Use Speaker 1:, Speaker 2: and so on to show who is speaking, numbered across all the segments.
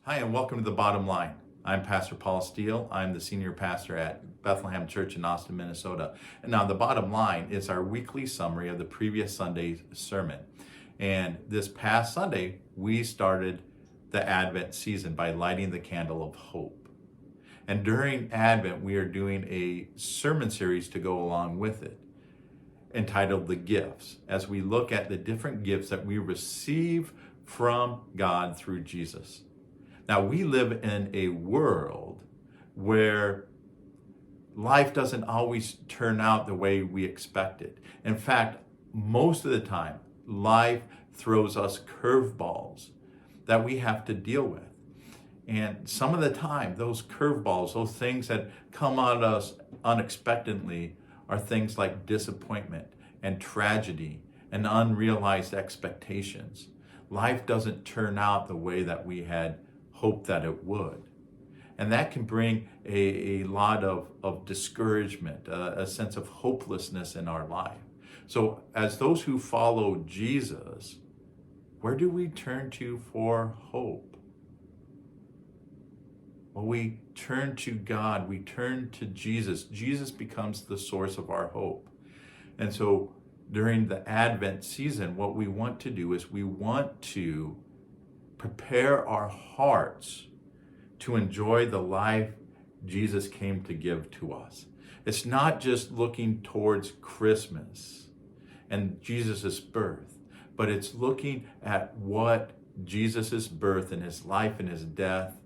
Speaker 1: Hi, and welcome to the Bottom Line. I'm Pastor Paul Steele. I'm the senior pastor at Bethlehem Church in Austin, Minnesota. And now, the Bottom Line is our weekly summary of the previous Sunday's sermon. And this past Sunday, we started the Advent season by lighting the candle of hope. And during Advent, we are doing a sermon series to go along with it, entitled The Gifts, as we look at the different gifts that we receive from God through Jesus. Now, we live in a world where life doesn't always turn out the way we expect it. In fact, most of the time, life throws us curveballs that we have to deal with. And some of the time, those curveballs, those things that come at us unexpectedly, are things like disappointment and tragedy and unrealized expectations. Life doesn't turn out the way that we had hoped that it would. And that can bring a lot of discouragement, a sense of hopelessness in our life. So as those who follow Jesus, where do we turn to for hope? Well, we turn to God, we turn to Jesus. Jesus becomes the source of our hope. And so during the Advent season, what we want to do is we want to prepare our hearts to enjoy the life Jesus came to give to us. It's not just looking towards Christmas and Jesus' birth, but it's looking at what Jesus' birth and his life and his death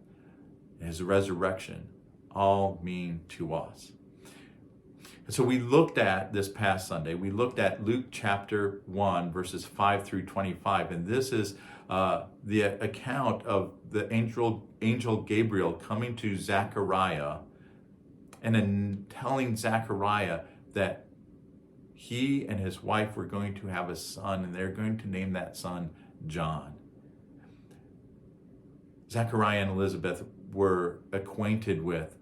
Speaker 1: and his resurrection all mean to us. And so we looked at this past Sunday, we looked at Luke chapter 1, verses 5 through 25. And this is the account of the angel Gabriel coming to Zechariah and then telling Zechariah that he and his wife were going to have a son, and they're going to name that son John. Zechariah and Elizabeth were acquainted with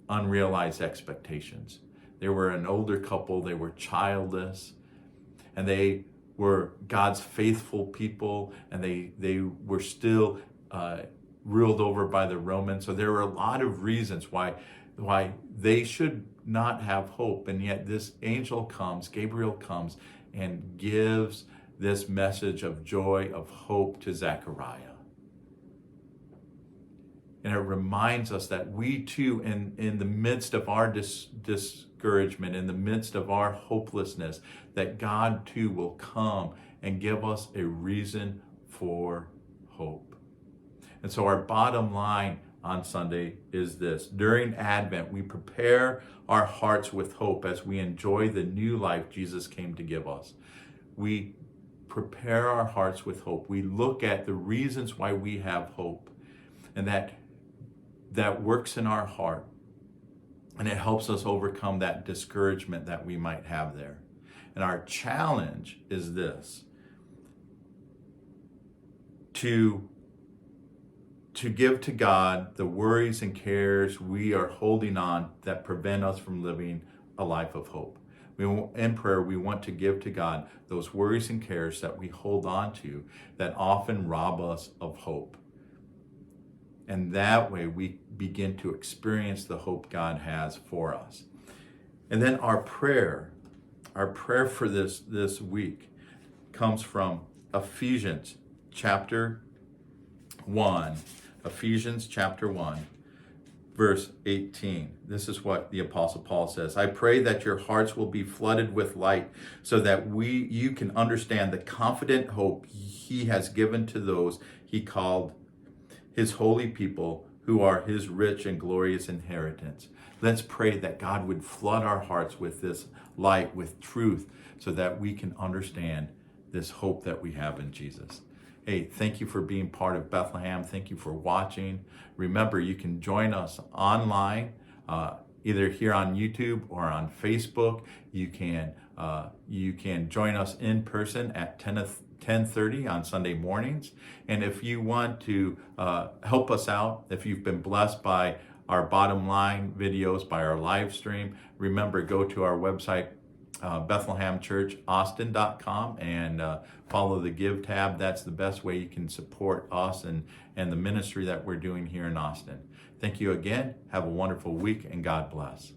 Speaker 1: unrealized expectations. They were an older couple, they were childless, and they were God's faithful people, and they were still ruled over by the Romans. So there were a lot of reasons why they should not have hope. And yet this angel comes, Gabriel comes, and gives this message of joy, of hope to Zechariah. And it reminds us that we too, in the midst of our discouragement, in the midst of our hopelessness, that God too will come and give us a reason for hope. And so our bottom line on Sunday is this: during Advent, we prepare our hearts with hope as we enjoy the new life Jesus came to give us. We prepare our hearts with hope. We look at the reasons why we have hope, and that works in our heart, and it helps us overcome that discouragement that we might have there. And our challenge is this: to give to God the worries and cares we are holding on that prevent us from living a life of hope. In prayer, we want to give to God those worries and cares that we hold on to that often rob us of hope. And that way we begin to experience the hope God has for us. And then our prayer for this week comes from Ephesians chapter 1, verse 18. This is what the Apostle Paul says: I pray that your hearts will be flooded with light, so that you can understand the confident hope he has given to those he called his holy people, who are his rich and glorious inheritance. Let's pray that God would flood our hearts with this light, with truth, so that we can understand this hope that we have in Jesus. Hey, thank you for being part of Bethlehem. Thank you for watching. Remember, you can join us online, either here on YouTube or on Facebook. You can join us in person at 10:30 on Sunday mornings. And if you want to help us out, if you've been blessed by our Bottom Line videos, by our live stream, remember, go to our website, BethlehemChurchAustin.com and follow the Give tab. That's the best way you can support us and the ministry that we're doing here in Austin. Thank you again. Have a wonderful week, and God bless.